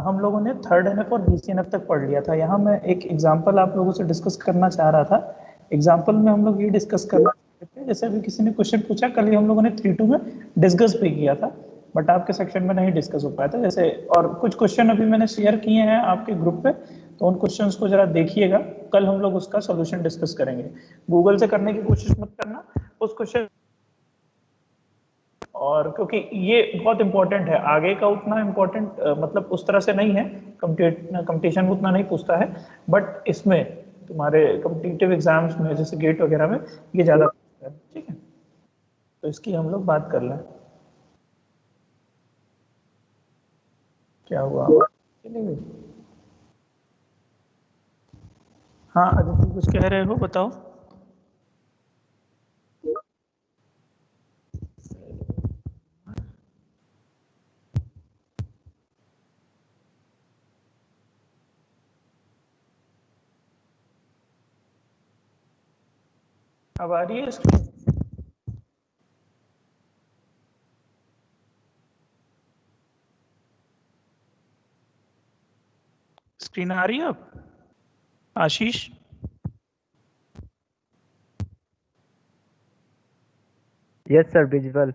हम लोगों ने थर्ड एनएफ और बीसीएनएफ तक पढ़ लिया था। यहाँ मैं एक एग्जांपल आप लोगों से डिस्कस करना चाह रहा था। एग्जांपल में हम लोग ये डिस्कस करना चाहते थे, जैसे अभी किसी ने क्वेश्चन पूछा, कल ही हम लोगों ने 3-2 में डिस्कस भी किया था, बट आपके सेक्शन में नहीं डिस्कस हो पाया था। जैसे और कुछ क्वेश्चन अभी मैंने शेयर किए हैं आपके ग्रुप पे, तो उन क्वेश्चंस को जरा देखिएगा। कल हम लोग उसका सॉल्यूशन डिस्कस करेंगे। गूगल से करने की कोशिश मत करना उस क्वेश्चन, और क्योंकि ये बहुत इंपॉर्टेंट है। आगे का उतना इंपॉर्टेंट मतलब उस तरह से नहीं है, कंपटीशन उतना नहीं पूछता है, बट इसमें तुम्हारे कॉम्पिटिटिव एग्जाम्स में जैसे गेट वगैरह में ये ज्यादा पूछता है। ठीक है, तो इसकी हम लोग बात कर लें। क्या हुआ, चली गई? हाँ अदिति, कुछ कह रहे हो, बताओ। अब आ रही है स्क्रीन आ रही है अब? आशीष, यस सर, विजुअल।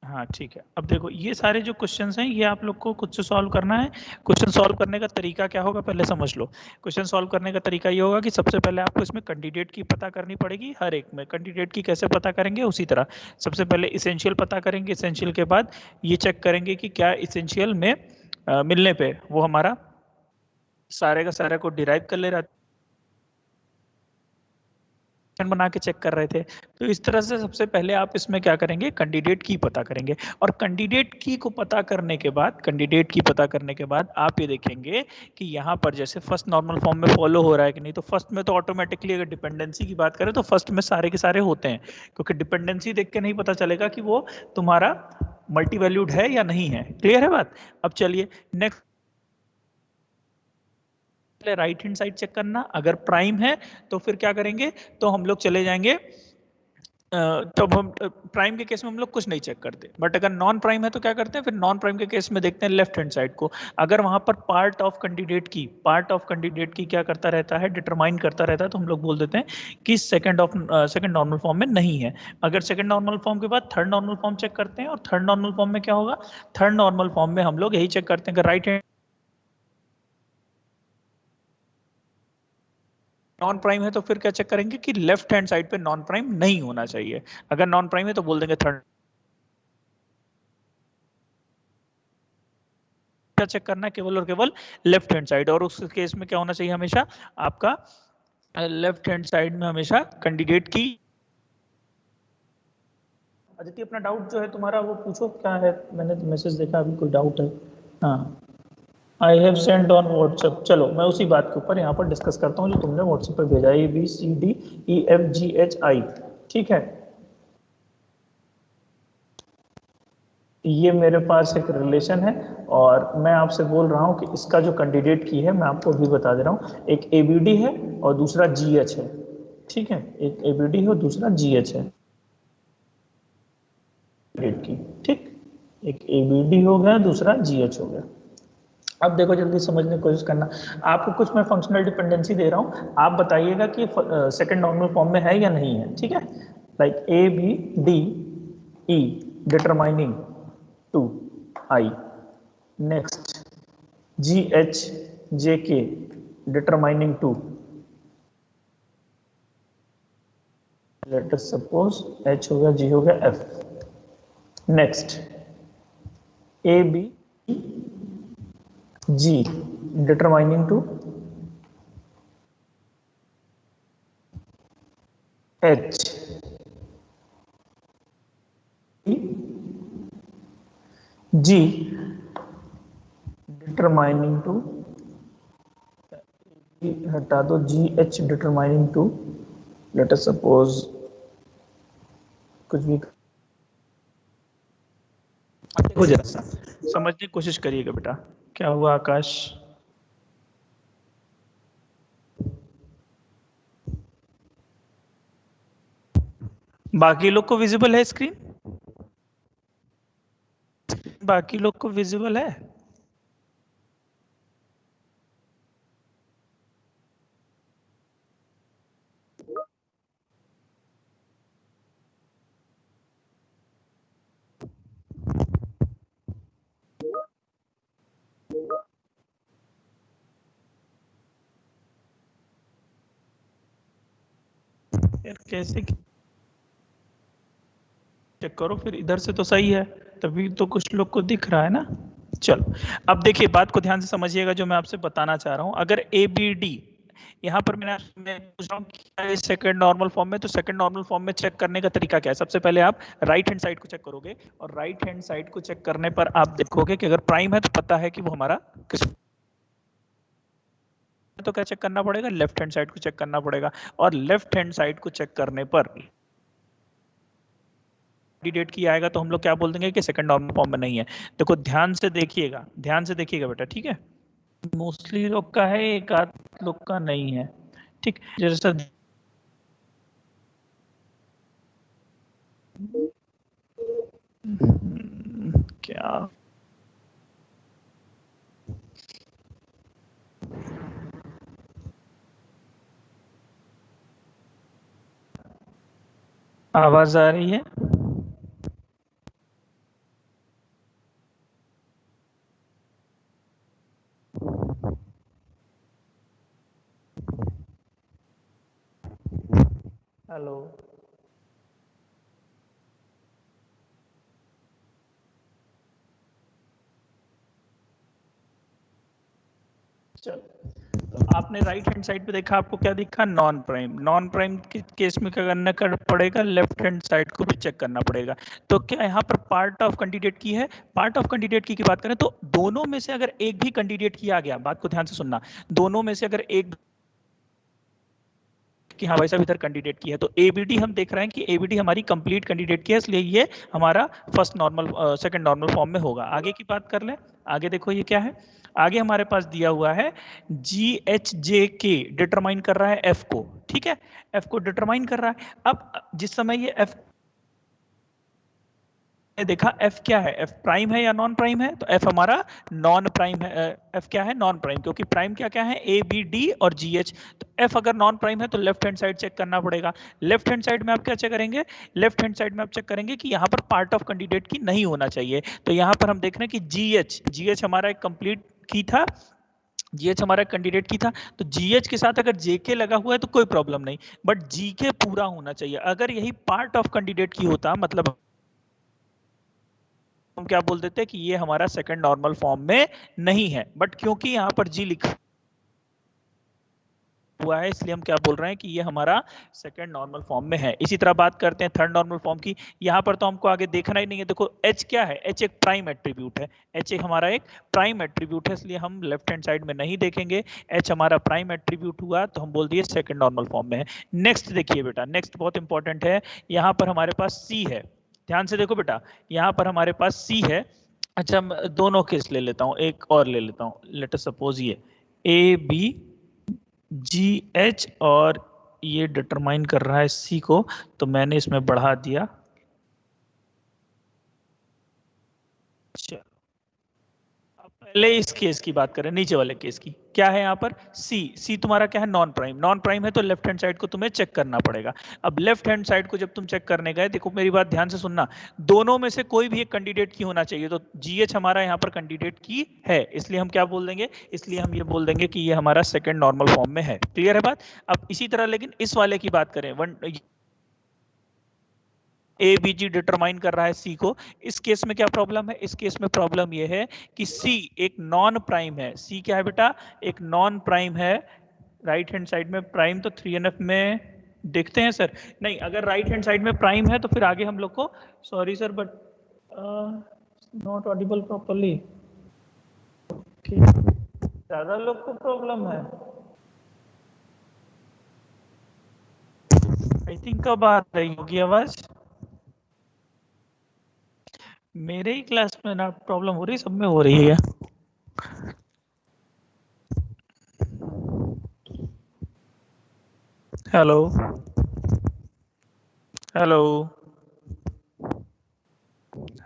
हाँ ठीक है। अब देखो, ये सारे जो क्वेश्चंस हैं ये आप लोग को खुद से सॉल्व करना है। क्वेश्चन सॉल्व करने का तरीका क्या होगा पहले समझ लो। क्वेश्चन सॉल्व करने का तरीका ये होगा कि सबसे पहले आपको इसमें कैंडिडेट की पता करनी पड़ेगी। हर एक में कैंडिडेट की कैसे पता करेंगे, उसी तरह सबसे पहले इसेंशियल पता करेंगे। इसेंशियल के बाद ये चेक करेंगे कि क्या इसेंशियल में मिलने पे वो हमारा सारे का सारा को डिराइव कर ले रहा बना के चेक कर रहे थे। तो इस तरह से सबसे पहले आप इसमें क्या करेंगे, कैंडिडेट की पता करेंगे। और कैंडिडेट की को पता करने के बाद, कैंडिडेट की पता करने के बाद आप ये देखेंगे कि यहाँ पर जैसे फर्स्ट नॉर्मल फॉर्म में फॉलो हो रहा है कि नहीं। तो फर्स्ट में तो ऑटोमेटिकली, अगर डिपेंडेंसी की बात करें तो फर्स्ट में सारे के सारे होते हैं, क्योंकि डिपेंडेंसी देख के नहीं पता चलेगा कि वो तुम्हारा मल्टी वैल्यूड है या नहीं है। क्लियर है बात? अब चलिए next, right hand side check करना। अगर प्राइम है तो फिर क्या करेंगे, तो हम लोग चले जाएंगे, तब हम प्राइम के केस में हम लोग कुछ नहीं चेक करते, बट अगर नॉन प्राइम है तो क्या करते हैं, फिर नॉन प्राइम के केस में देखते हैं लेफ्ट हैंड साइड को। अगर वहां पर पार्ट ऑफ कैंडिडेट की क्या करता रहता है, डिटरमाइन करता रहता है, तो हम लोग बोल देते हैं कि सेकंड नॉर्मल फॉर्म में नहीं है। अगर सेकंड नॉर्मल फॉर्म के बाद थर्ड नॉर्मल फॉर्म चेक करते हैं, और थर्ड नॉर्मल फॉर्म में क्या होगा, थर्ड नॉर्मल फॉर्म में हम लोग यही चेक करते हैं कि राइट हैंड नॉन प्राइम है, तो फिर क्या चेक करेंगे कि लेफ्ट हैंड साइड पे नॉन प्राइम नहीं होना चाहिए। अगर नॉन प्राइम है तो बोल देंगे थर्ड। क्या चेक करना है, केवल और केवल लेफ्ट हैंड साइड। और उस केस में क्या होना चाहिए, हमेशा आपका लेफ्ट हैंड साइड में हमेशा कैंडिडेट की। अदिति, अपना डाउट जो है तुम्हारा वो पूछो, क्या है? मैंने तो मैसेज देखा, अभी कोई डाउट है? हाँ, I have send on WhatsApp. चलो मैं उसी बात के ऊपर यहाँ पर डिस्कस करता हूँ जो तुमने व्हाट्सएप पर भेजा, ABCDEFGHI। ठीक है, ये मेरे पास एक रिलेशन है, और मैं आपसे बोल रहा हूँ कि इसका जो कैंडिडेट की है मैं आपको अभी बता दे रहा हूँ। एक ABD है और दूसरा GH है। ठीक है, एक ABD है और दूसरा GH है की। ठीक, एक ABD हो गया, दूसरा GH हो गया। अब देखो, जल्दी समझने की कोशिश करना। आपको कुछ मैं फंक्शनल डिपेंडेंसी दे रहा हूँ, आप बताइएगा कि सेकंड नॉर्मल फॉर्म में है या नहीं है। ठीक है, like ABDE determining 2I, next GHJK determining 2। Let us suppose H हो गया, G हो गया, F। Next ABG determining 2 H, G determining 2, हटा दो, GH determining 2। Let us suppose कुछ भी हो जाए, समझने की कोशिश करिएगा बेटा। क्या हुआ आकाश? बाकी लोग को विजिबल है स्क्रीन? बाकी लोग को विजिबल है? यार कैसे चेक करो, फिर इधर से तो सही है, तभी तो कुछ लोग को दिख रहा है ना। चलो अब देखिए, बात को ध्यान से समझिएगा जो मैं आपसे बताना चाह रहा हूं। अगर ए बी डी, यहाँ पर मैं पूछ रहा हूँ क्या है सेकंड नॉर्मल फॉर्म में, तो सेकंड नॉर्मल फॉर्म में चेक करने का तरीका क्या है? सबसे पहले आप राइट हैंड साइड को चेक करोगे, और राइट हैंड साइड को चेक करने पर आप देखोगे कि अगर प्राइम है तो पता है कि वो हमारा किस, तो क्या चेक करना पड़ेगा? लेफ्ट हैंड साइड को चेक करना पड़ेगा, और लेफ्ट हैंड साइड को चेक करने पर कैंडिडेट की आएगा तो हम लोग क्या बोल देंगे कि सेकंड नॉर्मल फॉर्म में नहीं है। देखो ध्यान से देखिएगा, ध्यान से देखिएगा बेटा, ठीक है? मोस्टली लोग का है, एक आध लोग का नहीं है, ठीक? जैसा क्या आवाज आ रही है? हेलो, चलो तो आपने राइट हैंड साइड पे देखा, आपको क्या दिखा? Non prime. नॉन प्राइम के केस में क्या करना कर पड़ेगा? लेफ्ट हैंड साइड को भी चेक करना पड़ेगा। तो क्या यहाँ पर पार्ट ऑफ कैंडिडेट की है? पार्ट ऑफ कैंडिडेट की बात करें तो दोनों में से अगर एक भी कैंडिडेट की आ गया, बात को ध्यान से सुनना, दोनों में से अगर एक कि हाँ भाई साहब इधर कैंडिडेट की है, तो एबीडी हम देख रहे हैं कि एबीडी हमारी कंप्लीट कैंडिडेट की है, इसलिए ये हमारा first normal second normal form में होगा। आगे की बात कर लें, आगे देखो ये क्या है। आगे हमारे पास दिया हुआ है जी एच जे के डिटरमाइन कर रहा है एफ को, ठीक है? एफ को डिटरमाइन कर रहा है। अब जिस समय ये एफ देखा, एफ क्या है? एफ प्राइम है या नॉन प्राइम है? तो एफ हमारा नॉन प्राइम है। एफ क्या है? नॉन प्राइम, क्योंकि प्राइम क्या क्या है? ए बी डी और जी एच। तो एफ अगर नॉन प्राइम है तो लेफ्ट हैंड साइड चेक करना पड़ेगा। लेफ्ट हैंड साइड में आप क्या चेक करेंगे? लेफ्ट हैंड साइड में आप चेक करेंगे कि यहाँ पर पार्ट ऑफ कैंडिडेट की नहीं होना चाहिए। तो यहाँ पर हम देख रहे हैं कि जी एच हमारा एक कंप्लीट की था, जीएच हमारा कैंडिडेट की था, तो जीएच के साथ अगर जेके लगा हुआ है तो कोई प्रॉब्लम नहीं, बट जीके पूरा होना चाहिए। अगर यही पार्ट ऑफ कैंडिडेट की होता, मतलब हम क्या बोल देते हैं कि ये हमारा सेकंड नॉर्मल फॉर्म में नहीं है, बट क्योंकि यहाँ पर जी लिखा हुआ है इसलिए हम क्या बोल रहे हैं कि ये हमारा सेकंड नॉर्मल फॉर्म में है। इसी तरह बात करते हैं थर्ड नॉर्मल फॉर्म की। यहाँ पर तो हमको आगे देखना ही नहीं है। देखो एच क्या है? एच एक प्राइम एट्रीब्यूट है। एच एक हमारा एक प्राइम एट्रीब्यूट है, इसलिए हम लेफ्ट हैंड साइड में नहीं देखेंगे। एच हमारा प्राइम एट्रीब्यूट हुआ तो हम बोल दिए सेकंड नॉर्मल फॉर्म में है। नेक्स्ट देखिए बेटा, नेक्स्ट बहुत इंपॉर्टेंट है। यहाँ पर हमारे पास सी है, ध्यान से देखो बेटा, यहाँ पर हमारे पास सी है। अच्छा मैं दोनों केस ले लेता हूँ, एक और ले लेता हूँ। लेट अस सपोज ये ए बी जी एच, और ये डिटरमाइन कर रहा है सी को, तो मैंने इसमें बढ़ा दिया। चलो अब पहले इस केस की बात करें, नीचे वाले केस की। क्या है यहाँ पर? सी। सी तुम्हारा क्या है? Non prime. नॉन प्राइम है तो लेफ्ट हैंड साइड को तुम्हें चेक करना पड़ेगा। अब लेफ्ट हैंड साइड को जब तुम चेक करने गए, देखो मेरी बात ध्यान से सुनना, दोनों में से कोई भी एक कैंडिडेट की होना चाहिए। तो जीएच हमारा यहाँ पर कैंडिडेट की है, इसलिए हम क्या बोल देंगे? इसलिए हम ये बोल देंगे कि ये हमारा सेकंड नॉर्मल फॉर्म में है। क्लियर है बात? अब इसी तरह लेकिन इस वाले की बात करें, one A B G determine कर रहा है सी को। इस केस में क्या प्रॉब्लम है? इस केस में प्रॉब्लम ये है कि सी एक नॉन प्राइम है। सी क्या है बेटा? एक नॉन प्राइम है। राइट हैंड साइड में प्राइम तो 3NF में देखते हैं सर। नहीं, अगर राइट हैंड साइड में प्राइम है तो फिर आगे हम लोग को, sorry sir but not Audible properly. ज्यादा लोग को प्रॉब्लम है, आई थिंक। कब आ रही होगी आवाज? मेरे ही क्लास में ना प्रॉब्लम हो रही, सब में हो रही है? Hello, hello,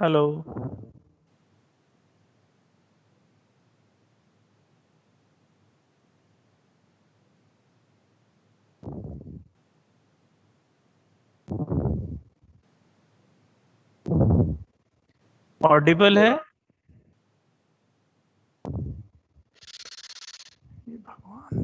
hello. ऑडिबल है? हे भगवान।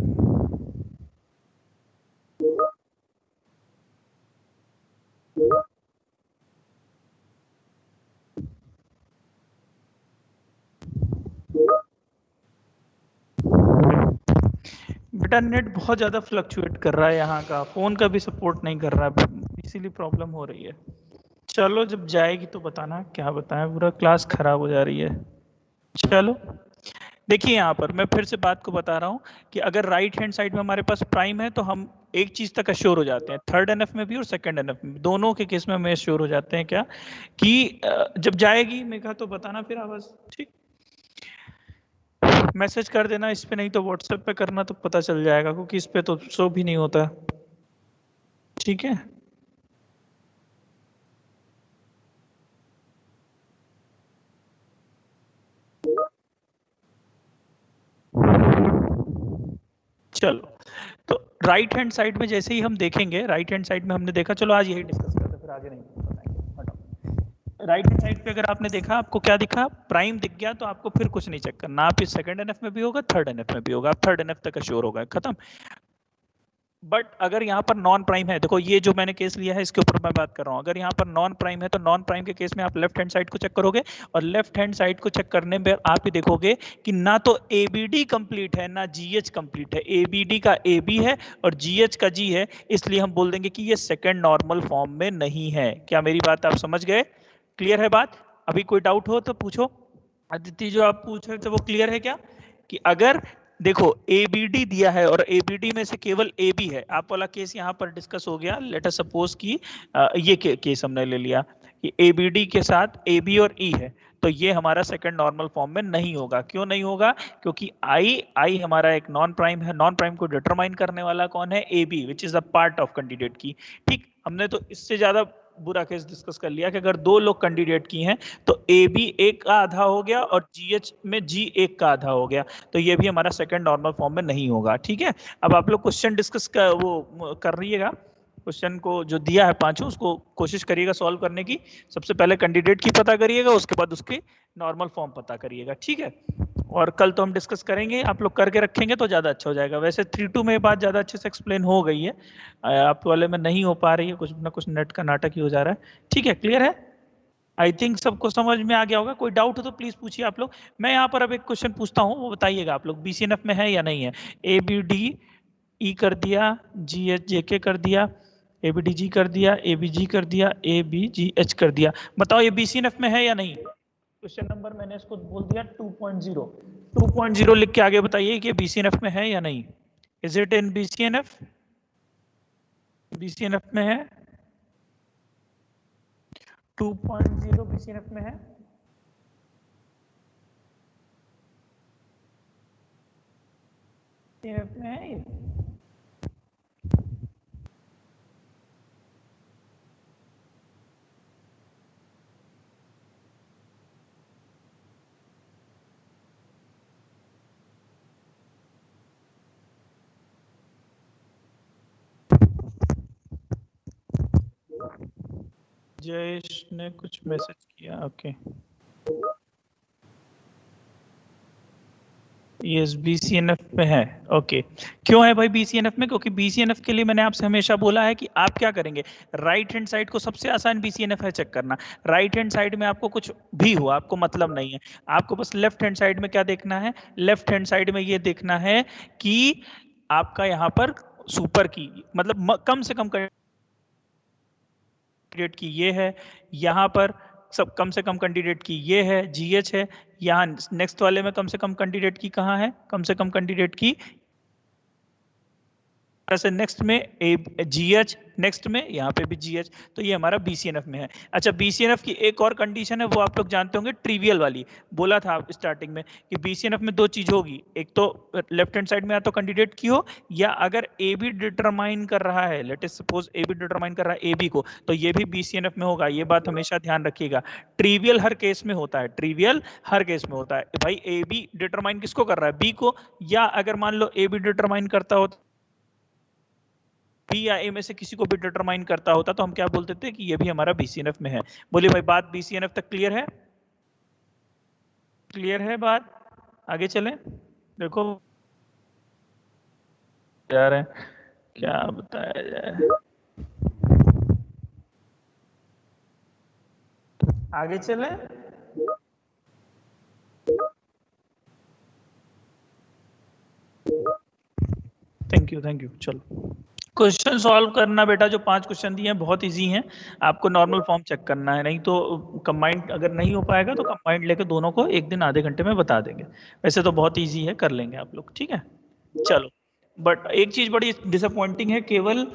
बेटा नेट बहुत ज़्यादा फ्लक्चुएट कर रहा है यहाँ का, फ़ोन का भी सपोर्ट नहीं कर रहा है, इसीलिए प्रॉब्लम हो रही है। चलो जब जाएगी तो बताना, क्या बताएं, पूरा क्लास खराब हो जा रही है। चलो देखिए यहाँ पर मैं फिर से बात को बता रहा हूँ कि अगर राइट हैंड साइड में हमारे पास प्राइम है तो हम एक चीज तक अश्योर हो जाते हैं, थर्ड एनएफ में भी और सेकंड एनएफ में, दोनों के केस में हम अश्योर हो जाते हैं क्या कि जब जाएगी मेघा तो बताना फिर आवाज, ठीक, मैसेज कर देना इस पे, नहीं तो व्हाट्सएप पे करना तो पता चल जाएगा, क्योंकि इस पे तो शो भी नहीं होता। ठीक है, चलो तो राइट हैंड साइड में जैसे ही हम देखेंगे, राइट हैंड साइड में हमने देखा, चलो आज यही डिस्कस करते हैं, फिर आगे नहीं बताएंगे, हटाओ। राइट हैंड साइड पे अगर आपने देखा, आपको क्या दिखा, प्राइम दिख गया, तो आपको फिर कुछ नहीं चेक करना, आप इस सेकंड एनएफ में भी होगा, थर्ड एनएफ में भी होगा, आप थर्ड एनएफ तक अश्योर होगा, खत्म। बट अगर यहाँ पर नॉन प्राइम है, देखो ये जो मैंने केस लिया है इसके ऊपर मैं बात कर रहा हूँ, अगर यहाँ पर नॉन प्राइम है तो नॉन प्राइम के केस में आप लेफ्ट हैंड साइड को चेक करोगे, और लेफ्ट हैंड साइड को चेक करने में आप ही देखोगे कि ना तो एबीडी कंप्लीट है ना जीएच कंप्लीट है, एबीडी का एबी है और जीएच का जी है, इसलिए हम बोल देंगे कि ये सेकेंड नॉर्मल फॉर्म में नहीं है। क्या मेरी बात आप समझ गए? क्लियर है बात? अभी कोई डाउट हो तो पूछो। अदिति जो आप पूछ रहे थे वो क्लियर है क्या, कि अगर देखो एबीडी दिया है और एबीडी में से केवल एबी है, आप वाला केस यहाँ पर डिस्कस हो गया, लेट अस सपोज कि ये केस हमने ले लिया कि एबीडी के साथ एबी और ई है, तो ये हमारा सेकंड नॉर्मल फॉर्म में नहीं होगा। क्यों नहीं होगा? क्योंकि आई हमारा एक नॉन प्राइम है, नॉन प्राइम को डिटरमाइन करने वाला कौन है? AB, which is a part of candidate की। ठीक, हमने तो इससे ज्यादा बुरा केस डिस्कस कर लिया कि अगर दो लोग कैंडिडेट की हैं तो ए बी एक का आधा हो गया और जीएच में जी एक का आधा हो गया, तो ये भी हमारा सेकंड नॉर्मल फॉर्म में नहीं होगा। ठीक है, अब आप लोग क्वेश्चन डिस्कस कर वो कर रहिएगा, क्वेश्चन को जो दिया है पांचों उसको कोशिश करिएगा सॉल्व करने की। सबसे पहले कैंडिडेट की पता करिएगा, उसके बाद उसके नॉर्मल फॉर्म पता करिएगा। ठीक है, और कल तो हम डिस्कस करेंगे, आप लोग करके रखेंगे तो ज़्यादा अच्छा हो जाएगा। वैसे 3-2 में बात ज़्यादा अच्छे से एक्सप्लेन हो गई है, आप वाले में नहीं हो पा रही है, कुछ ना कुछ नेट का नाटक ही हो जा रहा है। ठीक है, क्लियर है? आई थिंक सबको समझ में आ गया होगा। कोई डाउट हो तो प्लीज पूछिए आप लोग। मैं यहाँ पर अब एक क्वेश्चन पूछता हूँ, वो बताइएगा आप लोग बीसीएनएफ में है या नहीं है। ए बी डी ई कर दिया, जी एच जे के कर दिया, ए बी डी जी कर दिया, ए बी जी कर दिया, ए बी जी एच कर दिया, बताओ ये बीसीएनएफ में है या नहीं। क्वेश्चन नंबर मैंने इसको बोल दिया 2.0। 2.0 लिख के आगे बताइए कि बीसीएनएफ में है या नहीं। Is it in BCNF? BCNF में है, 2.0 बीसीएनएफ में है। बीसीएनएफ में है ये? जयेश ने कुछ मैसेज किया, ओके। यस, बीसीएनएफ में है, ओके। क्यों है भाई बीसीएनएफ में? क्योंकि बीसीएनएफ के लिए मैंने आपसे हमेशा बोला है कि आप क्या करेंगे, राइट हैंड साइड को सबसे आसान बीसीएनएफ है चेक करना। राइट हैंड साइड में आपको कुछ भी हो आपको मतलब नहीं है, आपको बस लेफ्ट हैंड साइड में क्या देखना है, लेफ्ट हैंड साइड में ये देखना है कि आपका यहाँ पर सुपर की मतलब कम से कम कैंडिडेट की ये है, यहाँ पर सब कम से कम कैंडिडेट की ये है, जीएच है, यहाँ नेक्स्ट वाले में कम से कम कैंडिडेट की कहाँ है, कम से कम कैंडिडेट की से नेक्स्ट में जीएच, नेक्स्ट में यहाँ पे भी जीएच, तो ये हमारा बीसीएनएफ में है। अच्छा, बीसीएनएफ की एक और कंडीशन है, वो आप लोग जानते होंगे, ट्रिवियल वाली। बोला था स्टार्टिंग में कि बीसीएनएफ में दो चीज होगी, एक तो लेफ्ट हैंड साइड में या तो कैंडिडेट की हो, या अगर ए बी डिटरमाइन कर रहा है, let us suppose A be determine कर रहा है ए बी को, तो ये भी बीसीएनएफ में होगा। ये बात हमेशा ध्यान रखिएगा, ट्रिवियल हर केस में होता है, ट्रिवियल हर केस में होता है। भाई ए बी डिटरमाइन किसको कर रहा है? बी को, या अगर मान लो ए बी डिटरमाइन करता हो बी या ए में से किसी को भी डिटरमाइन करता होता, तो हम क्या बोलते थे कि ये भी हमारा बीसीएनएफ में है। बोलिए भाई, बात बीसीएनएफ तक क्लियर है? क्लियर है बात? आगे चलें, देखो यार है, क्या बताया जाए, आगे चलें। Thank you. चलो क्वेश्चन सॉल्व करना बेटा, जो 5 क्वेश्चन दिए हैं बहुत इजी हैं, आपको नॉर्मल फॉर्म चेक करना है, नहीं तो कंबाइंड अगर नहीं हो पाएगा तो कंबाइंड लेके दोनों को एक दिन आधे घंटे में बता देंगे। वैसे तो बहुत इजी है, कर लेंगे आप लोग, ठीक है। चलो, बट एक चीज बड़ी डिसअपॉइंटिंग है, केवल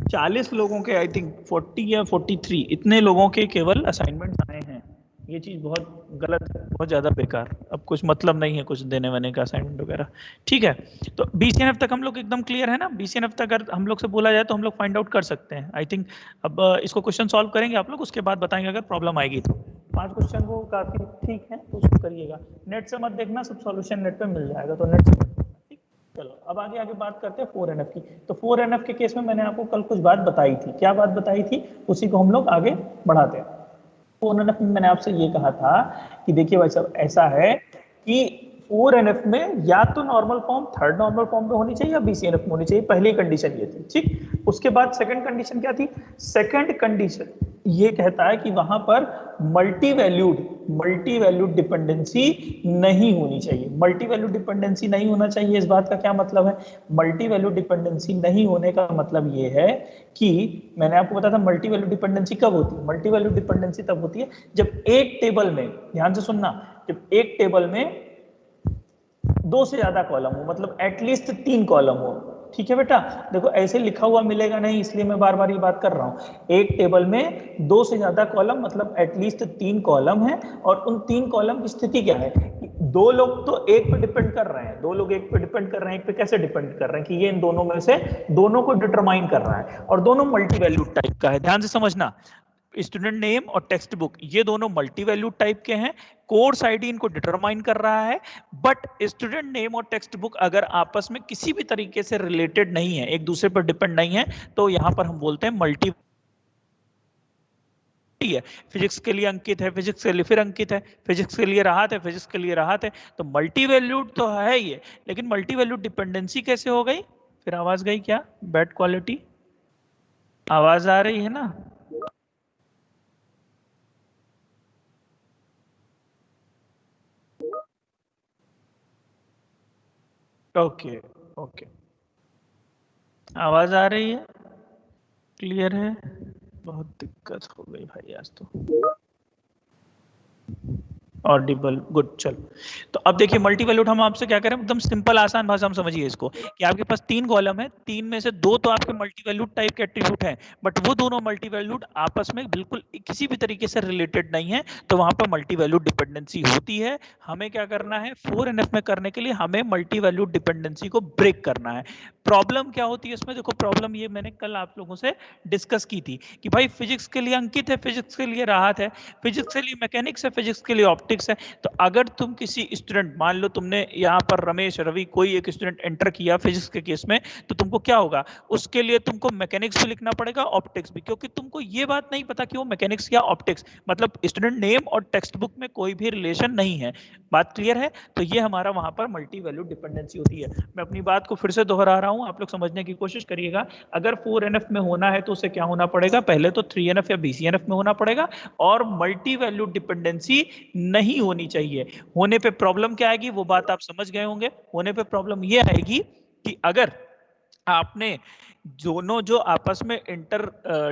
40 लोगों के, आई थिंक 40 या 43 इतने लोगों के केवल असाइनमेंट्स आए हैं। ये चीज बहुत गलत है, बहुत ज्यादा बेकार। अब कुछ मतलब नहीं है कुछ देने वाने का असाइनमेंट वगैरह, ठीक है। तो BCNF तक हम लोग एकदम क्लियर है ना? BCNF तक अगर हम लोग से बोला जाए तो हम लोग फाइंड आउट कर सकते हैं, आई थिंक। अब इसको क्वेश्चन सॉल्व करेंगे आप लोग, उसके बाद बताएंगे अगर प्रॉब्लम आएगी तो। 5 क्वेश्चन को काफी ठीक है तो उसको करिएगा। नेट से मत देखना, सब सॉल्यूशन नेट पे मिल जाएगा, तो नेट से मत देखना, ठीक। चलो अब आगे बात करते हैं 4NF की। तो 4NF के केस में मैंने आपको कल कुछ बात बताई थी। क्या बात बताई थी? उसी को हम लोग आगे बढ़ाते हैं। 4NF में मैंने आपसे ये कहा था कि देखिए भाई साहब, ऐसा है कि 4NF में या तो normal form third normal form में होनी चाहिए या BCNF में होनी चाहिए, पहली कंडीशन ये थी, ठीक। उसके बाद सेकंड कंडीशन क्या थी? सेकंड कंडीशन ये कहता है कि वहां पर मल्टी वैल्यूड डिपेंडेंसी नहीं होनी चाहिए। मल्टी वैल्यूड डिपेंडेंसी नहीं होना चाहिए, इस बात का क्या मतलब है? मल्टी वैल्यूड डिपेंडेंसी नहीं होने का मतलब ये है कि मैंने आपको बताया था मल्टी वैल्यूड डिपेंडेंसी कब होती है। मल्टी वैल्यूड डिपेंडेंसी तब होती है जब एक टेबल में, ध्यान से सुनना, जब एक टेबल में 2 से ज्यादा कॉलम हो, मतलब एटलीस्ट 3 कॉलम हो, ठीक है बेटा। देखो ऐसे लिखा हुआ मिलेगा नहीं, इसलिए मैं बार बार ये बात कर रहा हूं। एक टेबल में 2 से ज्यादा कॉलम मतलब एटलीस्ट 3 कॉलम है, और उन 3 कॉलम की स्थिति क्या है कि 2 लोग तो एक पे डिपेंड कर रहे हैं, 2 लोग एक पे डिपेंड कर रहे हैं। एक पे कैसे डिपेंड कर रहे हैं कि ये इन दोनों में से दोनों को डिटरमाइन कर रहा है, और दोनों मल्टी वैल्यूड टाइप का है। ध्यान से समझना, स्टूडेंट नेम और टेक्स्ट बुक ये दोनों मल्टी वैल्यूड टाइप के हैं, कोर्स आईडी इनको डिटरमाइन कर रहा है। बट स्टूडेंट नेम और टेक्स्ट बुक अगर आपस में किसी भी तरीके से रिलेटेड नहीं है, एक दूसरे पर डिपेंड नहीं है, तो यहां पर हम बोलते हैं मल्टी है। फिजिक्स के लिए अंकित है, फिजिक्स के लिए फिर अंकित है, फिजिक्स के लिए राहत है, फिजिक्स के लिए राहत है। तो मल्टी वैल्यूड तो है ये, लेकिन मल्टी वैल्यूड डिपेंडेंसी कैसे हो गई? फिर आवाज गई क्या? बैड क्वालिटी आवाज आ रही है ना? ओके ओके, आवाज आ रही है? क्लियर है? बहुत दिक्कत हो गई भाई आज तो। Audible, good. चलो, तो अब देखिए मल्टी वैल्यूड हम आपसे क्या करें, एकदम सिंपल आसान भाषा में समझिए इसको, कि आपके पास 3 कॉलम है, 3 में से 2 तो आपके मल्टी वैल्यूड टाइप के एट्रीब्यूट हैं, बट वो दोनों मल्टी वैल्यूड आपस में बिल्कुल किसी भी तरीके से रिलेटेड नहीं है, तो वहां पर मल्टी वैल्यूड डिपेंडेंसी होती है। हमें क्या करना है? 4NF में करने के लिए हमें मल्टी वैल्यूड डिपेंडेंसी को ब्रेक करना है। प्रॉब्लम क्या होती है इसमें? देखो प्रॉब्लम ये मैंने कल आप लोगों से डिस्कस की थी कि भाई फिजिक्स के लिए अंकित है, फिजिक्स के लिए राहत है, फिजिक्स के लिए मैकेनिक्स है, फिजिक्स के लिए ऑप्टिक्स है। तो अगर तुम किसी स्टूडेंट, मान लो तुमने यहाँ पर रमेश, रवि, कोई एक स्टूडेंट एंटर किया फिजिक्स के केस में, तो तुमको क्या होगा? उसके लिए तुमको मैकेनिक्स भी लिखना पड़ेगा, ऑप्टिक्स भी, क्योंकि तुमको ये बात नहीं पता कि वो मैकेनिक्स या ऑप्टिक्स, मतलब स्टूडेंट नेम और टेक्स्ट बुक में कोई भी रिलेशन नहीं है। बात क्लियर है? तो ये हमारा वहां पर मल्टी वैल्यूड डिपेंडेंसी होती है। मैं अपनी बात को फिर से दोहरा रहा हूं, आप लोग समझने की कोशिश करिएगा। अगर 4NF में होना है तो उसे क्या होना पड़ेगा? पहले तो 3NF या BCNF में होना पड़ेगा, और मल्टी वैल्यूड डिपेंडेंसी नहीं होनी चाहिए। होने पे प्रॉब्लम क्या आएगी वो बात आप समझ गए होंगे। होने पे प्रॉब्लम ये आएगी कि अगर आपने दोनों जो आपस में इंटर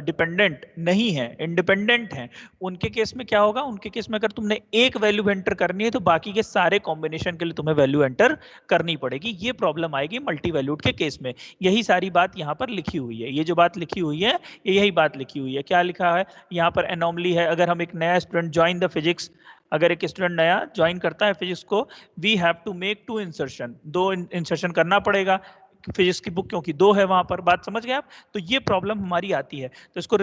डिपेंडेंट नहीं है, इंडिपेंडेंट हैं, उनके केस में क्या होगा? उनके केस में अगर तुमने एक वैल्यू एंटर करनी है तो बाकी के सारे कॉम्बिनेशन के लिए तुम्हें वैल्यू एंटर करनी पड़ेगी। ये प्रॉब्लम आएगी मल्टी वैल्यूड के केस में। यही सारी बात यहाँ पर लिखी हुई है, ये जो बात लिखी हुई है यही बात लिखी हुई है। क्या लिखा है यहाँ पर? एनॉमली है। अगर हम एक नया स्टूडेंट ज्वाइन द फिजिक्स, अगर एक स्टूडेंट नया ज्वाइन करता है फिजिक्स को, we have to make 2 insertion, 2 insertion करना पड़ेगा फिजिक्स की बुक, क्योंकि 2 है वहां पर। बात समझ गए आप? तो ये प्रॉब्लम हमारी आती है। तो इसको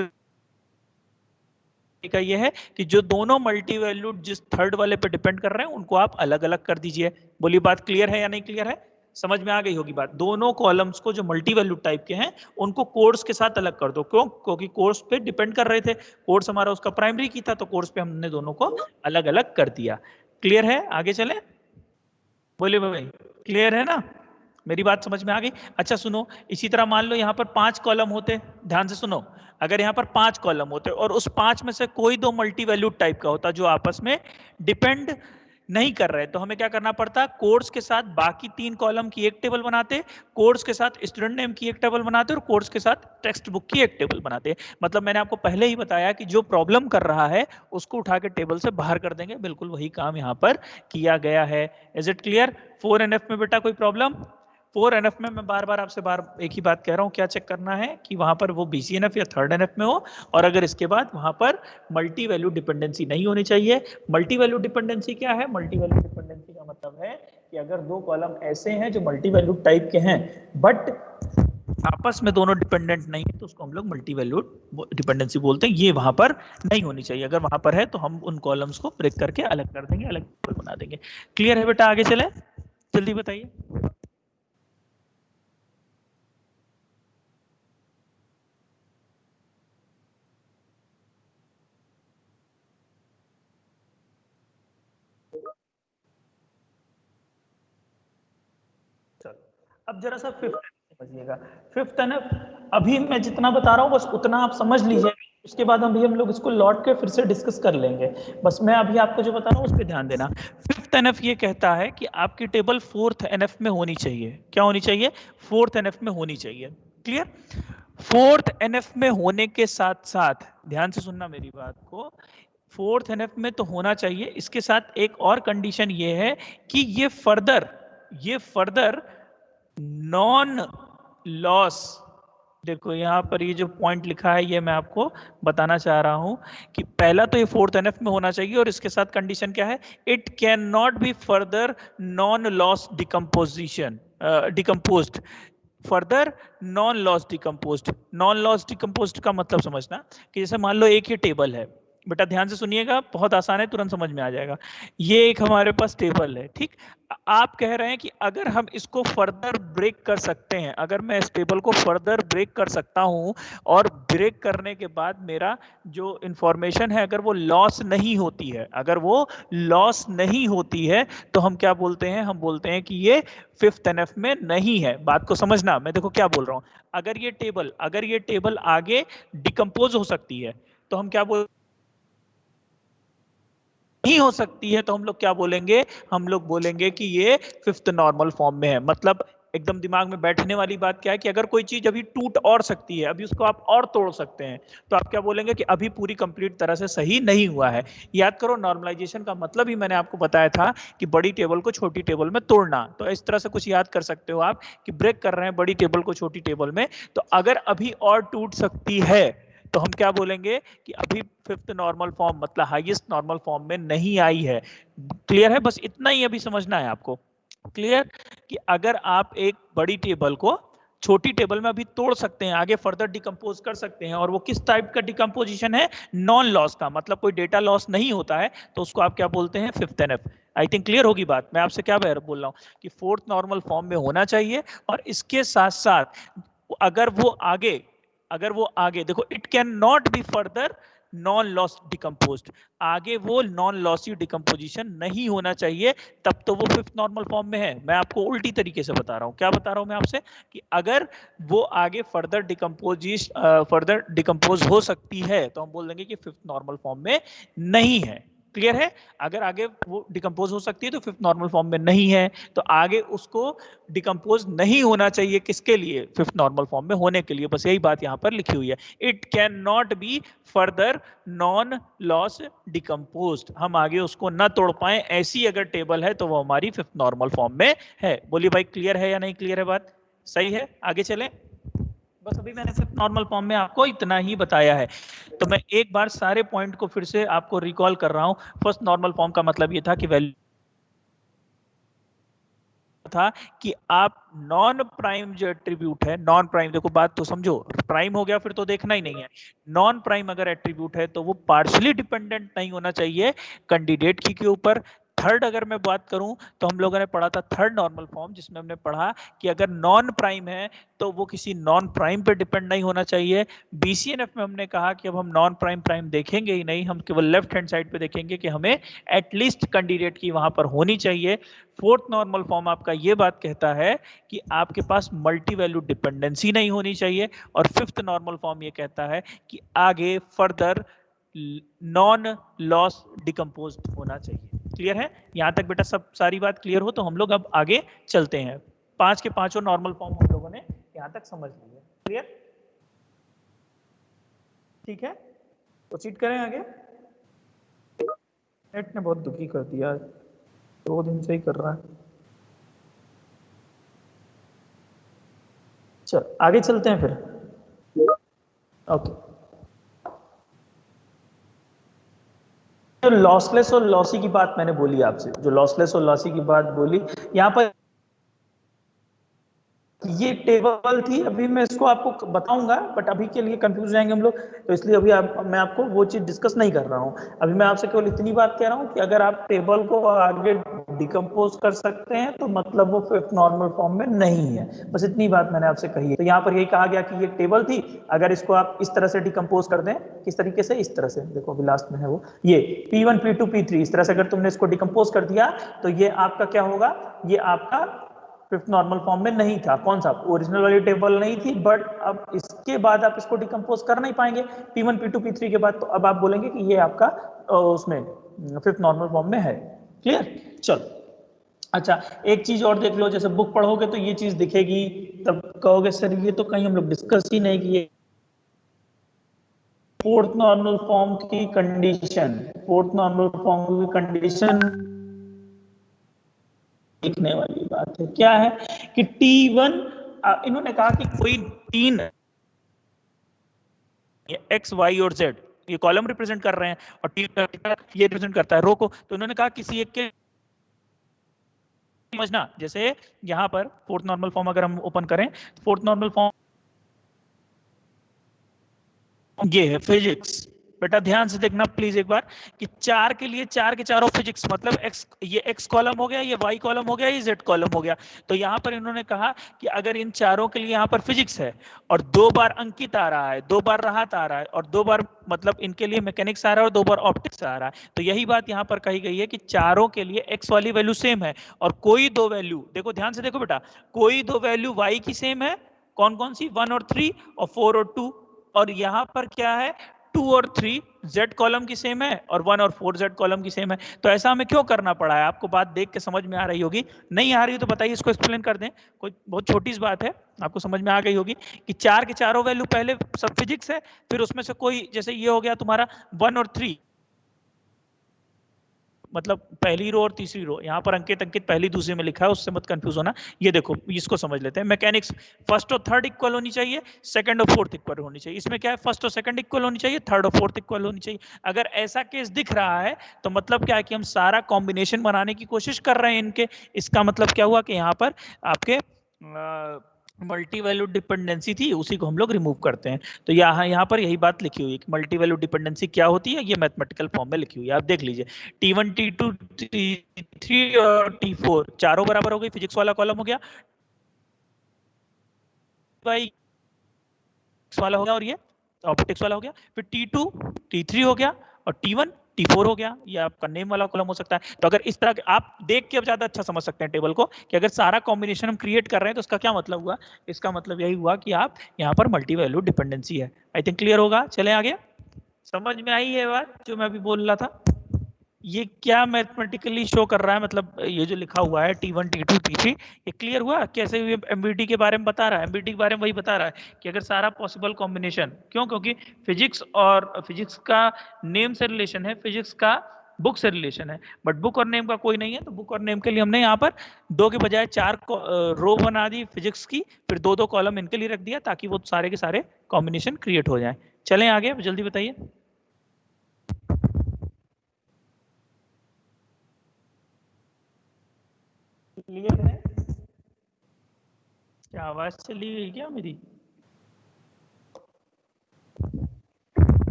का ये है कि जो दोनों मल्टी वैल्यूड जिस थर्ड वाले पे डिपेंड कर रहे हैं उनको आप अलग अलग कर दीजिए। बोलिए बात क्लियर है या नहीं क्लियर है? समझ में आ गई होगी बात। दोनों कॉलम्स को जो मल्टी वैल्यूड टाइप के हैं उनको कोर्स के साथ अलग कर दो। क्यों? क्योंकि कोर्स पे डिपेंड कर रहे थे, कोर्स हमारा उसका प्राइमरी की था, तो कोर्स पे हमने दोनों को अलग अलग कर दिया। क्लियर है? आगे चले? बोलिए भाई, क्लियर है ना? मेरी बात समझ में आ गई? अच्छा सुनो, इसी तरह मान लो यहाँ पर 5 कॉलम होते, ध्यान से सुनो, अगर यहाँ पर 5 कॉलम होते और उस 5 में से कोई 2 मल्टी वैल्यूड टाइप का होता जो आपस में डिपेंड नहीं कर रहे तो हमें क्या करना पड़ता, कोर्स के साथ बाकी 3 कॉलम की एक टेबल बनाते, कोर्स के साथ स्टूडेंट नेम की एक टेबल बनाते और कोर्स के साथ टेक्स्ट बुक की एक टेबल बनाते। मतलब मैंने आपको पहले ही बताया कि जो प्रॉब्लम कर रहा है उसको उठा के टेबल से बाहर कर देंगे, बिल्कुल वही काम यहाँ पर किया गया है। Is it clear? 4NF में बेटा कोई प्रॉब्लम? 4NF में मैं बार बार आपसे एक ही बात कह रहा हूँ, क्या चेक करना है कि वहां पर वो BCNF या 3rd NF में हो, और अगर इसके बाद वहां पर मल्टी वैल्यू डिपेंडेंसी नहीं होनी चाहिए। मल्टी वैल्यू डिपेंडेंसी क्या है? मल्टी वैल्यू डिपेंडेंसी का मतलब है कि अगर 2 कॉलम ऐसे हैं जो मल्टी वैल्यू टाइप के हैं बट आपस में दोनों डिपेंडेंट नहीं है तो उसको हम लोग मल्टी वैल्यू डिपेंडेंसी बोलते हैं। ये वहां पर नहीं होनी चाहिए, अगर वहां पर है तो हम उन कॉलम्स को ब्रेक करके अलग कर देंगे, अलग बना देंगे। क्लियर है बेटा? आगे चले, जल्दी बताइए। अब जरा सा 5th समझिएगा। 5th NF अभी मैं जितना बता रहा हूँ बस उतना आप समझ लीजिए, उसके बाद अभी हम लोग इसको लौट के फिर से डिस्कस कर लेंगे। बस मैं अभी आपको जो बता रहा हूँ उस पर ध्यान देना। 5th NF ये कहता है कि आपकी टेबल 4th NF में होनी चाहिए। क्या होनी चाहिए? 4th NF में होनी चाहिए। क्लियर? 4th NF में होने के साथ साथ ध्यान से सुनना मेरी बात को, 4th NF में तो होना चाहिए, इसके साथ एक और कंडीशन ये है कि ये फर्दर नॉन लॉस, देखो यहां पर ये जो पॉइंट लिखा है ये मैं आपको बताना चाह रहा हूं कि पहला तो ये 4th NF में होना चाहिए और इसके साथ कंडीशन क्या है? It can not be further non loss decomposed further non loss decomposed. Non loss decomposed का मतलब समझना कि जैसे मान लो एक ही टेबल है, बेटा ध्यान से सुनिएगा, बहुत आसान है, तुरंत समझ में आ जाएगा। ये एक हमारे पास टेबल है, ठीक। आप कह रहे हैं कि अगर हम इसको फर्दर ब्रेक कर सकते हैं, अगर मैं इस टेबल को फर्दर ब्रेक कर सकता हूं और ब्रेक करने के बाद मेरा जो इंफॉर्मेशन है अगर वो लॉस नहीं होती है, अगर वो लॉस नहीं होती है तो हम क्या बोलते हैं? हम बोलते हैं कि ये 5th NF में नहीं है। बात को समझना, मैं देखो क्या बोल रहा हूं। अगर ये टेबल आगे डिकम्पोज हो सकती है तो हम क्या बोल, नहीं हो सकती है तो हम लोग क्या बोलेंगे? हम लोग बोलेंगे कि ये 5th नॉर्मल फॉर्म में है। मतलब एकदम दिमाग में बैठने वाली बात क्या है कि अगर कोई चीज अभी टूट और सकती है, अभी उसको आप और तोड़ सकते हैं, तो आप क्या बोलेंगे कि अभी पूरी कंप्लीट तरह से सही नहीं हुआ है। याद करो, नॉर्मलाइजेशन का मतलब ही मैंने आपको बताया था कि बड़ी टेबल को छोटी टेबल में तोड़ना। तो इस तरह से कुछ याद कर सकते हो आप कि ब्रेक कर रहे हैं बड़ी टेबल को छोटी टेबल में, तो अगर अभी और टूट सकती है तो हम क्या बोलेंगे कि अभी 5th नॉर्मल फॉर्म मतलब हाईएस्ट नॉर्मल फॉर्म में नहीं आई है। क्लियर है? बस इतना ही अभी समझना है आपको। क्लियर कि अगर आप एक बड़ी टेबल को छोटी टेबल में अभी तोड़ सकते हैं, आगे फर्दर डिकम्पोज कर सकते हैं, और वो किस टाइप का डिकम्पोजिशन है? नॉन लॉस का, मतलब कोई डेटा लॉस नहीं होता है, तो उसको आप क्या बोलते हैं? 5th NF। I think clear होगी बात। मैं आपसे क्या बोल रहा हूं कि 4th नॉर्मल फॉर्म में होना चाहिए, और इसके साथ साथ अगर वो आगे देखो, it can not be further non loss decomposed, आगे वो नॉन लॉसी डिकम्पोजिशन नहीं होना चाहिए, तब तो वो 5th नॉर्मल फॉर्म में है। मैं आपको उल्टी तरीके से बता रहा हूं। क्या बता रहा हूं मैं आपसे? कि अगर वो आगे फर्दर डिकम्पोज हो सकती है तो हम बोल देंगे कि 5th नॉर्मल फॉर्म में नहीं है। क्लियर है? अगर आगे वो डिकम्पोज हो सकती है तो 5th नॉर्मल फॉर्म में नहीं है, तो आगे उसको डिकम्पोज नहीं होना चाहिए। किसके लिए? 5th नॉर्मल फॉर्म में होने के लिए। बस यही बात यहां पर लिखी हुई है, it can not be further non loss decomposed. हम आगे उसको ना तोड़ पाए ऐसी अगर टेबल है तो वो हमारी 5th नॉर्मल फॉर्म में है। बोलिए भाई, क्लियर है या नहीं क्लियर है? बात सही है? आगे चलें। बस अभी मैंने 5th नॉर्मल फॉर्म में आपको इतना ही बताया है, तो मैं एक बार सारे पॉइंट को फिर से आपको रिकॉल कर रहा हूं। 1st नॉर्मल फॉर्म का मतलब ये था कि वैल्यू था कि आप नॉन प्राइम जो एट्रीब्यूट है, नॉन प्राइम, देखो बात तो समझो, प्राइम हो गया फिर तो देखना ही नहीं है। नॉन प्राइम अगर एट्रीब्यूट है तो वो पार्शियली डिपेंडेंट नहीं होना चाहिए कैंडिडेट की के ऊपर। थर्ड अगर मैं बात करूं तो हम लोगों ने पढ़ा था 3rd नॉर्मल फॉर्म, जिसमें हमने पढ़ा कि अगर नॉन प्राइम है तो वो किसी नॉन प्राइम पे डिपेंड नहीं होना चाहिए। BCNF में हमने कहा कि अब हम नॉन प्राइम प्राइम देखेंगे ही नहीं, हम केवल लेफ्ट हैंड साइड पे देखेंगे कि हमें एटलीस्ट कैंडिडेट की वहां पर होनी चाहिए। 4th नॉर्मल फॉर्म आपका ये बात कहता है कि आपके पास मल्टी वैल्यू डिपेंडेंसी नहीं होनी चाहिए, और 5th नॉर्मल फॉर्म ये कहता है कि आगे फर्दर नॉन लॉस डिकम्पोज होना चाहिए। क्लियर है? यहाँ तक बेटा सब सारी बात क्लियर हो तो हम लोग अब आगे चलते हैं। 5 के 5 नॉर्मल फॉर्म हम लोगों ने यहाँ तक समझ लिया। क्लियर? ठीक है, प्रोसीड करें आगे। नेट ने बहुत दुखी कर दिया, 2 दिन से ही कर रहा है। चल आगे चलते हैं फिर। ओके, जो लॉसलेस और लॉसी की बात मैंने बोली आपसे, जो लॉसलेस और लॉसी की बात बोली, यहाँ पर ये टेबल थी, अभी मैं इसको आपको बताऊंगा बट अभी के लिए कंफ्यूज जाएंगे हम लोग, तो इसलिए अभी मैं आपको वो चीज डिस्कस नहीं कर रहा हूँ। अभी मैं आपसे केवल इतनी बात कह रहा हूँ कि अगर आप टेबल को आगे डिकम्पोज कर सकते हैं तो मतलब वो फिफ्थ नॉर्मल फॉर्म में नहीं है, बस इतनी बात मैंने आपसे कही है। तो यहाँ पर यही कहा गया कि ये टेबल थी, अगर इसको आप इस तरह से डिकम्पोज कर दें, किस तरीके से, इस तरह से, देखो अभी लास्ट में है वो, ये P1 P2 P3 इस तरह से अगर तुमने इसको डिकम्पोज कर दिया तो ये आपका क्या होगा, ये आपका फिफ्थ नॉर्मल फॉर्म में नहीं था। कौन सा? ओरिजिनल वाली टेबल नहीं थी, बट अब इसके बाद आप इसको डिकम्पोज कर नहीं पाएंगे P1 P2 P3 के बाद, तो अब आप बोलेंगे कि ये आपका उसमें फिफ्थ नॉर्मल फॉर्म में है। क्लियर? चलो अच्छा, एक चीज और देख लो, जैसे बुक पढ़ोगे तो ये चीज दिखेगी, तब कहोगे सर ये तो कहीं हम लोग डिस्कस ही नहीं किए। फोर्थ नॉर्मल फॉर्म की कंडीशन, फोर्थ नॉर्मल फॉर्म की कंडीशन देखने वाली बात है। क्या है कि T1, इन्होंने कहा कि कोई 3 X, Y और Z ये कॉलम रिप्रेजेंट कर रहे हैं और T ये रिप्रेजेंट करता है रो को, तो इन्होंने कहा किसी एक के समझना, जैसे यहां पर फोर्थ नॉर्मल फॉर्म अगर हम ओपन करें, फोर्थ नॉर्मल फॉर्म ये है फिजिक्स। बेटा ध्यान से देखना प्लीज एक बार कि 4 के लिए 4 के चारों फिजिक्स, मतलब x, ये x कॉलम हो गया, ये y कॉलम हो गया, ये z कॉलम हो गया। तो यहाँ पर इन्होंने कहा कि अगर इन चारों के लिए यहाँ पर फिजिक्स है और 2 बार अंकित आ रहा है, 2 बार राहत आ रहा है और 2 बार मतलब इनके लिए मैकेनिक्स आ रहा है और 2 बार ऑप्टिक्स आ रहा है, तो यही बात यहाँ पर कही गई है कि चारों के लिए x वाली वैल्यू सेम है और कोई 2 वैल्यू, देखो ध्यान से देखो बेटा, कोई 2 वैल्यू y की सेम है, कौन कौन सी, 1 और 3 और 4 और 2, और यहां पर क्या है, 2 और 3 Z कॉलम की सेम है और 1 और 4 Z कॉलम की सेम है। तो ऐसा हमें क्यों करना पड़ा है? आपको बात देख के समझ में आ रही होगी, नहीं आ रही हो तो बताइए, इसको एक्सप्लेन कर दें, कोई बहुत छोटी सी बात है, आपको समझ में आ गई होगी कि 4 के चारों वैल्यू पहले सब फिजिक्स है, फिर उसमें से कोई, जैसे ये हो गया तुम्हारा 1 और 3, मतलब पहली रो और तीसरी रो, यहाँ पर अंकित पहली दूसरी में लिखा है, उससे मत कंफ्यूज होना। ये देखो इसको समझ लेते हैं, मैकेनिक्स फर्स्ट और थर्ड इक्वल होनी चाहिए, सेकंड और फोर्थ इक्वल होनी चाहिए। इसमें क्या है, फर्स्ट और सेकंड इक्वल होनी चाहिए, थर्ड और फोर्थ इक्वल होनी चाहिए। अगर ऐसा केस दिख रहा है तो मतलब क्या है कि हम सारा कॉम्बिनेशन बनाने की कोशिश कर रहे हैं इनके। इसका मतलब क्या हुआ कि यहाँ पर आपके मल्टी वैल्यू डिपेंडेंसी थी, उसी को हम लोग रिमूव करते हैं। तो यहाँ पर यही बात लिखी हुई है कि मल्टी वैल्यू डिपेंडेंसी क्या होती है, ये मैथमेटिकल फॉर्म में लिखी हुई है, आप देख लीजिए। T1 T2 T3 और T4 चारों बराबर हो गई, फिजिक्स वाला कॉलम हो गया, वाला हो गया और ये ऑप्टिक्स वाला हो गया, फिर T2 T3 हो गया और T1 T4 हो गया, ये आपका नेम वाला कॉलम हो सकता है। तो अगर इस तरह आप देख के अब ज्यादा अच्छा समझ सकते हैं टेबल को कि अगर सारा कॉम्बिनेशन हम क्रिएट कर रहे हैं तो इसका क्या मतलब हुआ, इसका मतलब यही हुआ कि आप यहाँ पर मल्टी वैल्यू डिपेंडेंसी है। आई थिंक क्लियर होगा। चलें आगे, समझ में आई है बात जो मैं अभी बोल रहा था? ये क्या मैथमेटिकली शो कर रहा है, मतलब ये जो लिखा हुआ है T1 T2 T3, ये क्लियर हुआ कैसे? ये एमबीटी के बारे में बता रहा है, एमबीटी के बारे में वही बता रहा है कि अगर सारा पॉसिबल कॉम्बिनेशन, क्यों, क्योंकि फिजिक्स और फिजिक्स का नेम से रिलेशन है, फिजिक्स का बुक से रिलेशन है, बट बुक और नेम का कोई नहीं है। तो बुक और नेम के लिए हमने यहाँ पर 2 के बजाय 4 रो बना दी फिजिक्स की, फिर 2-2 कॉलम इनके लिए रख दिया ताकि वो सारे के सारे कॉम्बिनेशन क्रिएट हो जाए। चलें आगे, जल्दी बताइए। क्लियर है? क्या आवाज चली गई क्या मेरी?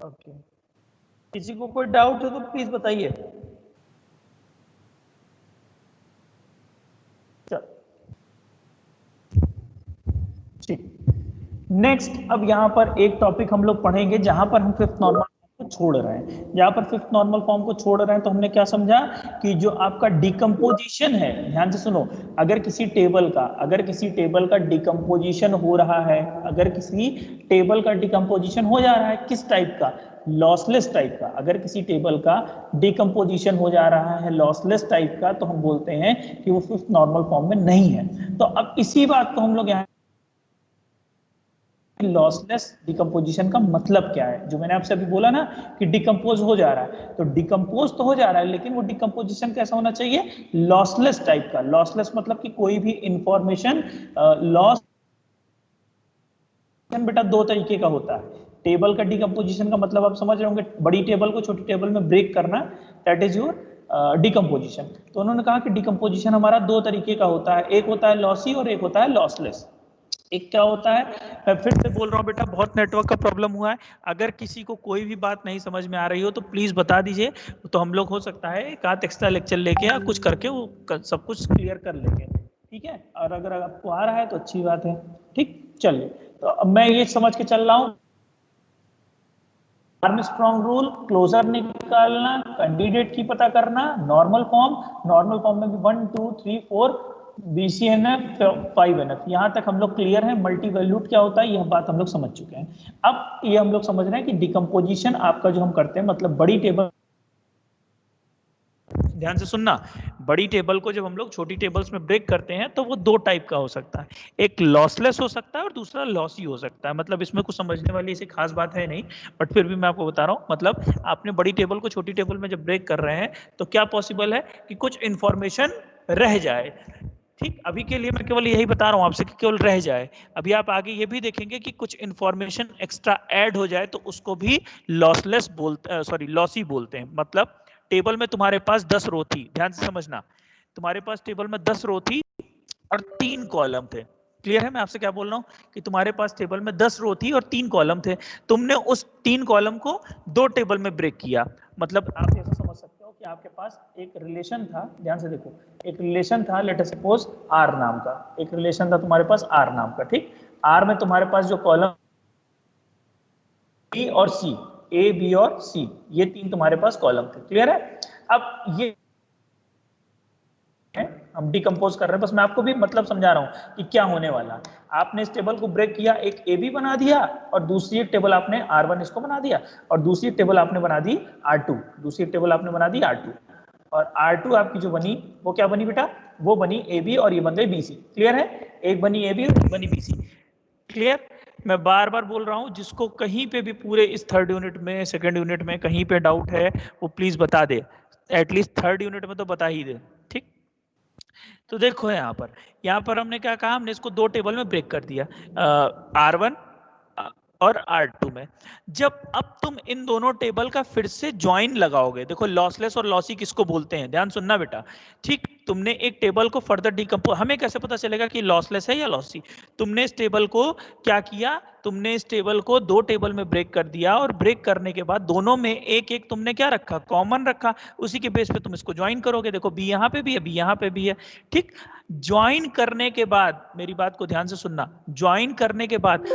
ओके, किसी को कोई डाउट हो तो प्लीज बताइए। ठीक, नेक्स्ट अब यहाँ पर एक टॉपिक हम लोग पढ़ेंगे जहां पर हम फिफ्थ नॉर्मल फॉर्म को छोड़ रहे हैं। जहां पर फिफ्थ नॉर्मल फॉर्म को छोड़ रहे हैं तो हमने क्या समझा कि जो आपका डिकम्पोजिशन है, ध्यान से सुनो, अगर किसी टेबल का डिकम्पोजिशन हो रहा है, अगर किसी टेबल का डिकम्पोजिशन हो जा रहा है, किस टाइप का, लॉसलेस टाइप का, अगर किसी टेबल का डिकम्पोजिशन हो जा रहा है लॉसलेस टाइप का, तो हम बोलते हैं कि वो फिफ्थ नॉर्मल फॉर्म में नहीं है। तो अब इसी बात को हम लोग यहाँ लॉसलेस डिकम्पोजिशन का मतलब क्या है, जो मैंने आपसे अभी बोला ना कि डिकम्पोज हो जा रहा है, तो डिकम्पोज तो हो जा रहा है लेकिन वो डिकम्पोजिशन कैसा होना चाहिए, लॉसलेस टाइप का। लॉसलेस मतलब कि कोई भी इंफॉर्मेशन लॉस बेटा दो तरीके का होता है। टेबल का डिकम्पोजिशन का मतलब आप समझ रहे होंगे, बड़ी टेबल को छोटी टेबल में ब्रेक करना, दैट इज योर डिकम्पोजिशन। तो उन्होंने कहा कि डिकम्पोजिशन हमारा दो तरीके का होता है, एक होता है लॉसी और एक होता है लॉसलेस। एक क्या होता है, मैं फिर से बोल रहा हूँ बेटा, बहुत नेटवर्क का प्रॉब्लम हुआ है, अगर किसी को कोई भी बात नहीं समझ में आ रही हो तो प्लीज बता दीजिए, तो हम लोग हो सकता है एक आध एक्स्ट्रा लेक्चर लेके या कुछ करके वो सब कुछ क्लियर कर लेंगे, ठीक है। और अगर आपको आ रहा है तो अच्छी बात है, ठीक। चलिए, तो अब मैं ये समझ के चल रहा हूँ, आर्मस्ट्रॉन्ग रूल, क्लोजर निकालना, कैंडिडेट की पता करना, नॉर्मल फॉर्म में भी 1 2 3 4 BCNF 5NF, यहाँ तक हम लोग क्लियर हैं। मल्टी वैल्यूड क्या होता है यह बात हम लोग समझ चुके हैं। अब ये हम लोग समझ रहे हैं कि डिकम्पोजिशन आपका जो हम करते हैं, मतलब बड़ी टेबल, ध्यान से सुनना, बड़ी टेबल को जब हम लोग छोटी टेबल्स में ब्रेक करते हैं तो वो दो टाइप का हो सकता है, एक लॉसलेस हो सकता है और दूसरा लॉसी हो सकता है। मतलब इसमें कुछ समझने वाली ऐसी खास बात है नहीं, बट फिर भी मैं आपको बता रहा हूँ। मतलब आपने बड़ी टेबल को छोटी टेबल में जब ब्रेक कर रहे हैं तो क्या पॉसिबल है कि कुछ इंफॉर्मेशन रह जाए, ठीक। अभी के लिए मैं केवल यही बता रहा हूं आपसे कि केवल रह जाए, अभी आप आगे ये भी देखेंगे कि कुछ इंफॉर्मेशन एक्स्ट्रा ऐड हो जाए तो उसको भी लॉसलेस बोलते, सॉरी लॉसी बोलते हैं। मतलब टेबल में तुम्हारे पास 10 रो थी, ध्यान से समझना, तुम्हारे पास टेबल में 10 रो थी और 3 कॉलम थे। क्लियर है मैं आपसे क्या बोल रहा हूं, कि तुम्हारे पास टेबल में 10 रो थी और 3 कॉलम थे, तुमने उस 3 कॉलम को दो टेबल में ब्रेक किया। मतलब आप ऐसा समझ सकते हो कि आपके पास एक रिलेशन था, ध्यान से देखो, एक रिलेशन था, लेट अस सपोज आर नाम का एक रिलेशन था तुम्हारे पास, आर नाम का, ठीक। आर में तुम्हारे पास जो कॉलम बी और सी, ए बी और सी, ये तीन तुम्हारे पास कॉलम थे। क्लियर है। अब ये हम डिकम्पोज कर रहे हैं, बस मैं आपको भी मतलब समझा रहा हूं कि क्या होने वाला है। आपने इस टेबल को ब्रेक किया, एक ए बी बना दिया और दूसरी टेबल आपने R1 इसको बना दिया, और दूसरी टेबल आपने बना दी R2, दूसरी टेबल आपने बना दी R2, और R2 आपकी जो बनी वो क्या बनी बेटा, वो बनी ए बी और ये बन गई बी सी। क्लियर है, एक बनी ए बी और एक बनी बी सी। क्लियर। मैं बार बार बोल रहा हूं, जिसको कहीं पे भी पूरे इस थर्ड यूनिट में, सेकंड यूनिट में कहीं पे डाउट है वो प्लीज बता दे, एटलीस्ट थर्ड यूनिट में तो बता ही दे, ठीक। तो देखो यहाँ पर हमने क्या कहा, हमने इसको दो टेबल में ब्रेक कर दिया, R1 और R2 में। जब अब तुम इन दोनों टेबल का फिर से ज्वाइन लगाओगे, देखो लॉसलेस और लॉसी किसको बोलते हैं, ध्यान सुनना बेटा, ठीक। तुमने एक टेबल को फर्दर डिकम्पोज, हमें कैसे पता चलेगा कि लॉसलेस है या लॉसी, तुमने इस टेबल को क्या किया, तुमने इस टेबल को दो टेबल में ब्रेक कर दिया, और ब्रेक करने के बाद दोनों में एक एक तुमने क्या रखा, कॉमन रखा, उसी के बेस पे तुम इसको ज्वाइन करोगे। देखो बी यहाँ पे भी है, बी यहाँ पे भी है, ठीक। ज्वाइन करने के बाद, मेरी बात को ध्यान से सुनना, ज्वाइन करने के बाद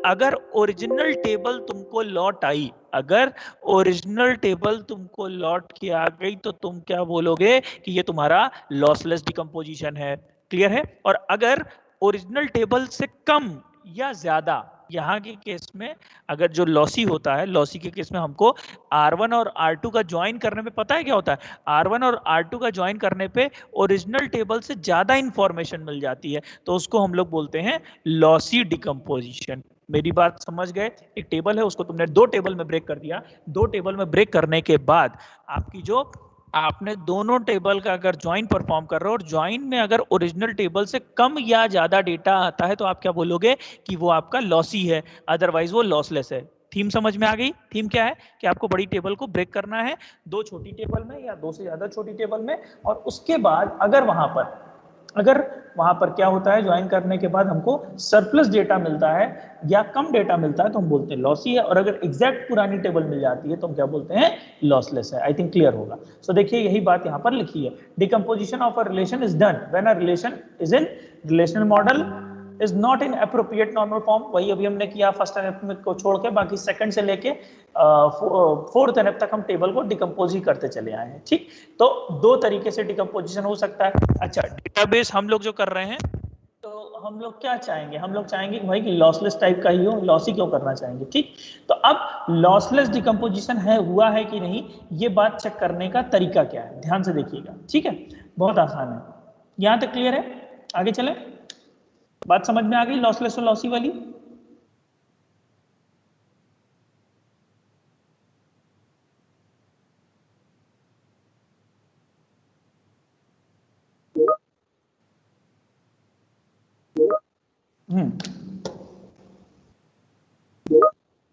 अगर ओरिजिनल टेबल तुमको लौट आई, अगर ओरिजिनल टेबल तुमको लौट के आ गई तो तुम क्या बोलोगे कि ये तुम्हारा लॉसलेस डिकम्पोजिशन है। क्लियर है। और अगर ओरिजिनल टेबल से कम या ज्यादा, यहाँ के केस में अगर जो लॉसी होता है, लॉसी के केस में हमको R1 और R2 का ज्वाइन करने पे पता है क्या होता है, R1 और R2 का ज्वाइन करने पे ओरिजिनल टेबल से ज्यादा इंफॉर्मेशन मिल जाती है, तो उसको हम लोग बोलते हैं लॉसी डिकम्पोजिशन। मेरी बात समझ गए, एक टेबल है उसको तुमने दो टेबल में ब्रेक कर दिया, दो टेबल में ब्रेक करने के बाद आपकी जो, आपने दोनों टेबल का अगर ज्वाइन परफॉर्म कर रहे हो और ज्वाइन में अगर ओरिजिनल टेबल से कम या ज्यादा डेटा आता है तो आप क्या बोलोगे कि वो आपका लॉसी है, अदरवाइज वो लॉसलेस है। थीम समझ में आ गई। थीम क्या है कि आपको बड़ी टेबल को ब्रेक करना है दो छोटी टेबल में या दो से ज्यादा छोटी टेबल में, और उसके बाद अगर वहां पर क्या होता है, ज्वाइन करने के बाद हमको सरप्लस डेटा मिलता है या कम डेटा मिलता है तो हम बोलते हैं लॉसी है, और अगर एग्जैक्ट पुरानी टेबल मिल जाती है तो हम क्या बोलते हैं, लॉसलेस है। आई थिंक क्लियर होगा। सो देखिए यही बात यहाँ पर लिखी है, decomposition of a relation is done when a relation is in relational model is not in appropriate normal form. वही अभी हमने किया फर्स्ट एनएफ को छोड़ के, बाकी सेकंड से लेके फोर्थ एनएफ तक हम टेबल को डिकम्पोज ही करते चले आए हैं, ठीक। तो दो तरीके से डिकम्पोजिशन हो सकता है। अच्छा, डेटाबेस हम लोग जो कर रहे हैं, तो हम लोग क्या चाहेंगे, हम लोग चाहेंगे कि भाई कि लॉसलेस टाइप का ही हो, लॉसी क्यों करना चाहेंगे, ठीक। तो अब लॉसलेस डिकम्पोजिशन है, हुआ है कि नहीं, ये बात चेक करने का तरीका क्या है, ध्यान से देखिएगा, ठीक है। बहुत आसान है, यहां तक क्लियर है, आगे चले, बात समझ में आ गई लॉसलेस और लॉसी वाली।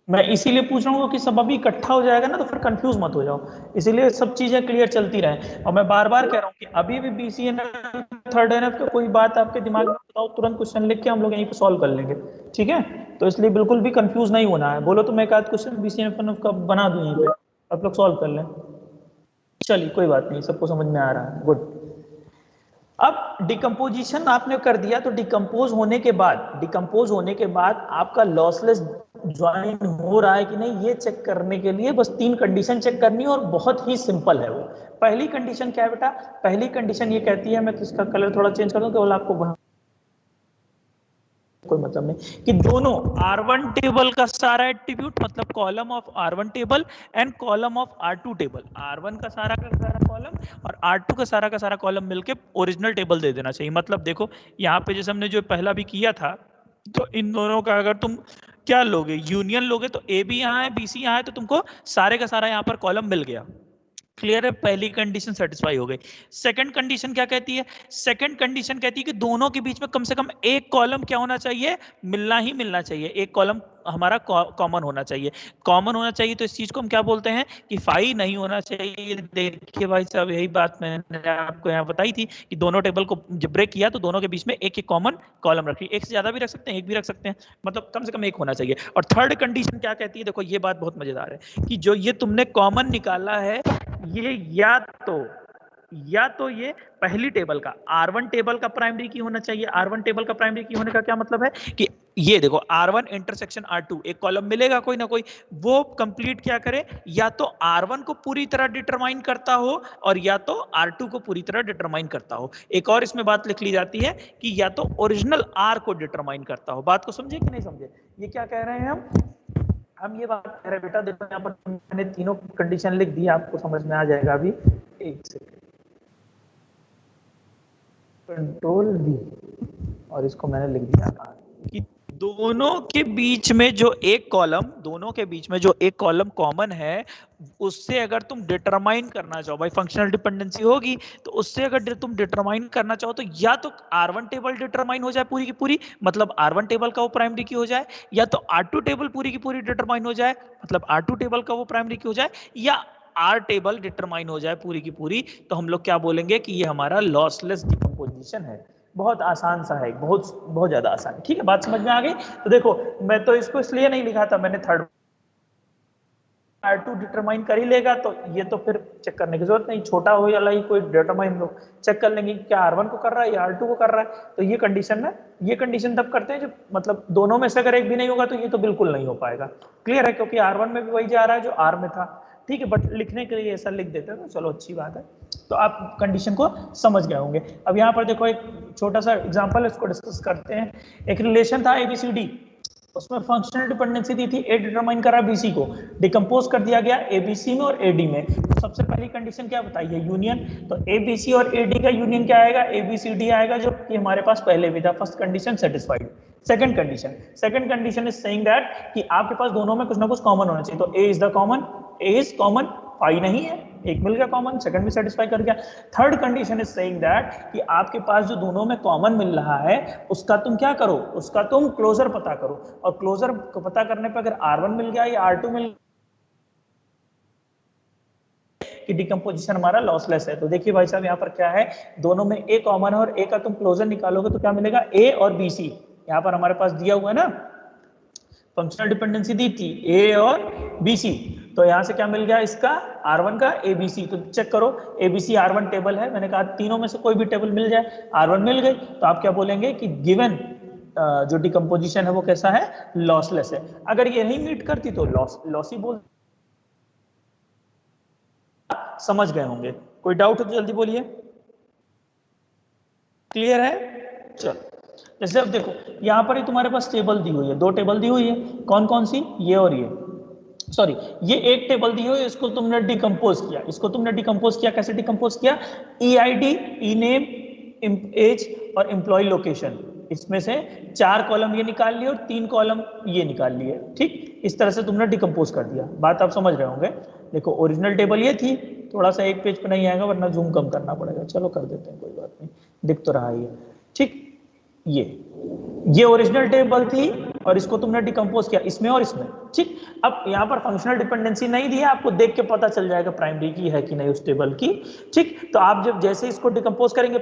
मैं इसीलिए पूछ रहा हूँ कि सब अभी इकट्ठा हो जाएगा ना, तो फिर कंफ्यूज मत हो जाओ, इसीलिए सब चीजें क्लियर चलती रहे। और मैं बार बार कह रहा हूँ कि अभी भी BCNF थर्ड एनएफ का कोई बात आपके दिमाग में बताओ, तुरंत क्वेश्चन लिख के हम लोग यहीं पे सॉल्व कर लेंगे, ठीक है। तो इसलिए बिल्कुल भी कंफ्यूज नहीं होना है, बोलो तो मैं एक आध क्वेश्चन BCNF का बना दूं यहीं पे, आप लोग सॉल्व कर लें। चलिए कोई बात नहीं, सबको समझ में आ रहा है, गुड। अब डिकम्पोजिशन आपने कर दिया, तो डिकम्पोज होने के बाद आपका लॉसलेस ज्वाइन हो रहा है कि नहीं, ये चेक करने के लिए बस 3 कंडीशन चेक करनी है, और बहुत ही सिंपल है वो। पहली कंडीशन क्या है बेटा, पहली कंडीशन ये कहती है, मैं तो इसका कलर थोड़ा चेंज कर दूं केवल आपको, कोई मतलब नहीं, कि दोनों R1 टेबल का सारा एट्रीब्यूट, मतलब column of R1 table and column of R2 table, R1 का सारा कॉलम और R2 का सारा कॉलम मिलके ओरिजिनल टेबल दे देना चाहिए। मतलब देखो यहाँ पे जैसे हमने जो पहला भी किया था, तो इन दोनों का अगर तुम क्या लोगे, यूनियन लोगे, तो ए भी यहाँ है, BC यहाँ है, तो तुमको सारे का सारा यहाँ पर कॉलम मिल गया। क्लियर है, पहली कंडीशन सेटिस्फाई हो गई। सेकंड कंडीशन क्या कहती है, सेकंड कंडीशन कहती है कि दोनों के बीच में कम से कम एक कॉलम क्या होना चाहिए, मिलना ही मिलना चाहिए, एक कॉलम हमारा कॉमन होना चाहिए। कॉमन होना चाहिए तो इस चीज को हम क्या बोलते हैं कि फाई नहीं होना चाहिए। देखिए भाई साहब, यही बात मैंने आपको यहाँ बताई थी कि दोनों टेबल को जब ब्रेक किया तो दोनों के बीच में एक एक कॉमन कॉलम रखिए, एक से ज्यादा भी रख सकते हैं, एक भी रख सकते हैं, मतलब कम से कम एक होना चाहिए। और थर्ड कंडीशन क्या कहती है, देखो ये बात बहुत मजेदार है कि जो ये तुमने कॉमन निकाला है, ये या तो ये पहली टेबल का R1 टेबल का प्राइमरी की होना चाहिए। R1 टेबल का प्राइमरी की होने का क्या मतलब है कि ये देखो R1 इंटरसेक्शन R2 एक कॉलम मिलेगा कोई ना कोई, वो कंप्लीट क्या करे, या तो R1 को पूरी तरह डिटरमाइन करता हो और या तो R2 को पूरी तरह डिटरमाइन करता हो। एक और इसमें बात लिख ली जाती है कि या तो ओरिजिनल R को डिटरमाइन करता हो। बात को समझे कि नहीं समझे, ये क्या कह रहे हैं हम ये बात कह रहे हैं बेटा, देखो यहाँ पर मैंने तीनों कंडीशन लिख दी, आपको समझ में आ जाएगा अभी, एक सेकेंड, कंट्रोल V, और इसको मैंने लिख दिया कि दोनों के बीच में जो एक कॉलम कॉमन है, उससे अगर तुम डिटरमाइन करना चाहो, भाई फंक्शनल डिपेंडेंसी होगी, तो उससे अगर तुम डिटरमाइन करना चाहो तो या तो R1 टेबल डिटरमाइन हो जाए पूरी की पूरी, मतलब R1 टेबल का वो प्राइमरी की हो जाए, या तो R2 टेबल पूरी की पूरी डिटरमाइन हो जाए, मतलब R2 टेबल का वो प्राइमरी की हो जाए, या R टेबल डिटरमाइन हो जाए पूरी की पूरी। तो हम लोग क्या बोलेंगे कि ये हमारा लॉसलेस डिकम्पोजिशन है। बहुत आसान सा है, बहुत बहुत ज्यादा आसान है, ठीक है, बात समझ में आ गई। तो देखो मैं तो इसको इसलिए नहीं लिखा था, मैंने थर्ड R2 डिटरमाइन कर ही लेगा, तो ये तो फिर चेक करने की जरूरत नहीं, छोटा हो या ही कोई डिटरमाइन लोग चेक कर लेंगे कि क्या R1 को कर रहा है या R2 को कर रहा है। तो ये कंडीशन है, ये कंडीशन तब करते हैं जब मतलब दोनों में से अगर एक भी नहीं होगा, तो ये तो बिल्कुल नहीं हो पाएगा। क्लियर है, क्योंकि R1 में भी वही जा रहा है जो R में था, ठीक है, बट लिखने के लिए ऐसा लिख देते हैं, तो चलो अच्छी बात है, तो आप कंडीशन को समझ गए होंगे। अब यहाँ पर देखो एक छोटा सा एग्जाम्पल, इसको डिस्कस करते हैं। एक रिलेशन था ABCD, उसमें फंक्शनल डिपेंडेंसी दी थी, ए डिटरमाइन करा BC को, डिकम्पोज कर दिया गया ABC में और AD में। तो सबसे पहली कंडीशन क्या बताइए, यूनियन। तो ABC और AD का यूनियन क्या आएगा, ABCD आएगा, जो कि हमारे पास पहले भी था। First condition satisfied. Second condition is saying that कि आपके पास दोनों में कुछ ना कुछ कॉमन होना चाहिए। तो A इज कॉमन, फाई नहीं है, एक मिल गया कॉमन, सेकंड भी सेटिस्फाई कर गया। Third condition is saying that कि आपके पास जो दोनों में कॉमन मिल रहा है, उसका तुम क्या करो, उसका तुम क्लोजर पता करो, और क्लोजर को पता करने पर अगर R1 मिल गया या R2 मिल कि डिकम्पोजिशन हमारा लॉसलेस है। तो देखिए भाई साहब यहाँ पर क्या है, दोनों में ए कॉमन है और ए का तुम क्लोजर निकालोगे तो क्या मिलेगा, ए और BC। यहाँ पर हमारे पास दिया हुआ है ना, फंक्शनल डिपेंडेंसी दी थी A और BC, तो यहां से क्या मिल गया, इसका R1 का ABC। तो चेक करो, ABC R1 टेबल है, मैंने कहा तीनों में से कोई भी टेबल मिल जाए, R1 मिल गई, तो आप क्या बोलेंगे कि गिवन जो डिकम्पोजिशन है वो कैसा है, लॉसलेस है। अगर ये नहीं मीट करती तो लॉसी बोल। समझ गए होंगे, कोई डाउट हो तो जल्दी बोलिए। क्लियर है, चलो जैसे अब देखो यहाँ पर ही तुम्हारे पास टेबल दी हुई है, 2 टेबल दी हुई है, कौन कौन सी, ये और ये, सॉरी ये एक टेबल दी हुई है, इसको तुमने डिकम्पोज किया, इसको तुमने डिकम्पोज किया, कैसे डिकम्पोज किया, EID, ई-नेम, एज और एम्प्लॉय लोकेशन, इसमें से 4 कॉलम ये निकाल लिए और 3 कॉलम ये निकाल लिए, ठीक, इस तरह से तुमने डिकम्पोज कर दिया। बात आप समझ रहे होंगे। देखो ओरिजिनल टेबल ये थी, थोड़ा सा एक पेज पे नहीं आएगा वरना जूम कम करना पड़ेगा, चलो कर देते हैं, कोई बात नहीं, दिख तो रहा ही है, ठीक। ये ओरिजिनल टेबल थी और इसको तुमने डिकम्पोज किया इसमें और इसमें, ठीक। अब यहाँ पर फंक्शनल डिपेंडेंसी नहीं दी है, आपको देख के पता चल जाएगा प्राइमरी की है कि नहीं उस टेबल की, ठीक। तो आप जब जैसे इसको डिकम्पोज करेंगे,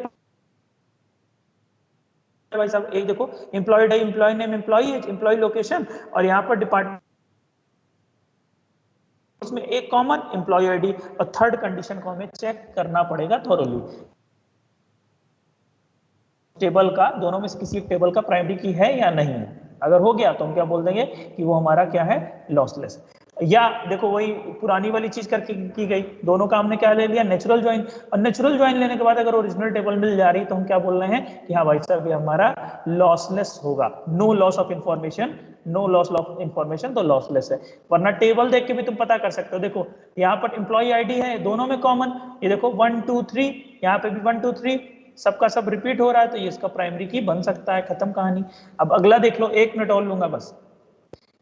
भाई साहब एक देखो, employee I, employee name, employee age, employee location, और यहाँ पर डिपार्टमेंट, उसमें एक कॉमन एम्प्लॉय आईडी, और थर्ड कंडीशन को हमें चेक करना पड़ेगा थोरोली, टेबल का, दोनों में से किसी एक टेबल का प्राइमरी की है या नहीं है। अगर हो गया तो हम क्या बोल देंगे कि वो हमारा क्या है, लॉसलेस। या देखो वही पुरानी वाली चीज करके की गई, दोनों का हमने क्या ले लिया, नेचुरल ज्वाइन, और नेचुरल ज्वाइन लेने के बाद अगर ओरिजिनल टेबल मिल जा रही तो हम क्या बोल रहे हैं कि हाँ भाई साहब ये हमारा लॉसलेस होगा, no loss of information, no loss of information, तो लॉसलेस है। वरना टेबल देख के भी तुम पता कर सकते हो, देखो यहाँ पर एम्प्लॉय आईडी है, दोनों में कॉमन, ये देखो 1 2 3, यहाँ पे भी 1 2 3, सबका सब रिपीट हो रहा है, तो ये इसका प्राइमरी की बन सकता है, खत्म कहानी। अब अगला देख लो, 1 मिनट और लूंगा बस।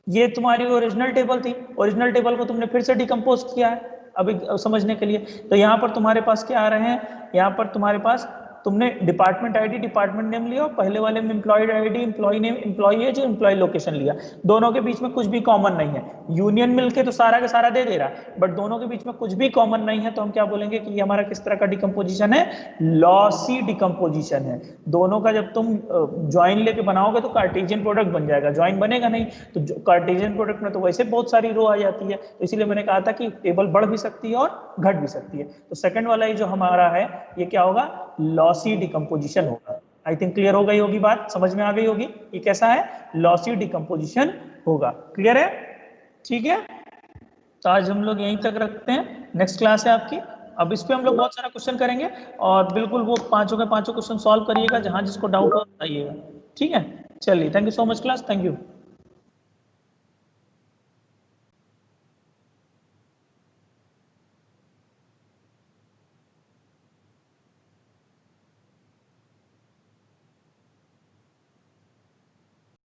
ये तुम्हारी ओरिजिनल टेबल थी, ओरिजिनल टेबल को तुमने फिर से डिकम्पोज किया है अभी समझने के लिए। तो यहाँ पर तुम्हारे पास क्या आ रहे हैं, यहाँ पर तुम्हारे पास तुमने डिपार्टमेंट आईडी, डिपार्टमेंट नेम लिया, और पहले वाले में employee ID, employee name, employee age, employee location लिया। दोनों के बीच में कुछ भी कॉमन नहीं है, यूनियन मिलके तो सारा का सारा दे दे रहा है, बट दोनों के बीच में कुछ भी कॉमन नहीं है, तो हम क्या बोलेंगे कि ये हमारा किस तरह का डिकम्पोजिशन है, लॉसी डिकम्पोजिशन है। दोनों का जब तुम ज्वाइन लेके बनाओगे तो कार्टेशियन प्रोडक्ट बन जाएगा, ज्वाइन बनेगा नहीं, तो कार्टेशियन प्रोडक्ट में तो वैसे बहुत सारी रो आ जाती है, तो इसीलिए मैंने कहा था कि टेबल बढ़ भी सकती है और घट भी सकती है। तो सेकंड वाला ये जो हमारा है, ये क्या होगा, लॉसी डिकम्पोजिशन होगा। आई थिंक क्लियर हो गई होगी बात, समझ में आ गई होगी, ये कैसा है, लॉसी डिकम्पोजिशन होगा। क्लियर है, ठीक है। तो आज हम लोग यहीं तक रखते हैं, नेक्स्ट क्लास है आपकी, अब इस पे हम लोग बहुत सारा क्वेश्चन करेंगे, और बिल्कुल वो पांचों के पांचों क्वेश्चन सॉल्व करिएगा, जहां जिसको डाउट हो बताइएगा, ठीक है। चलिए, thank you so much class, thank you.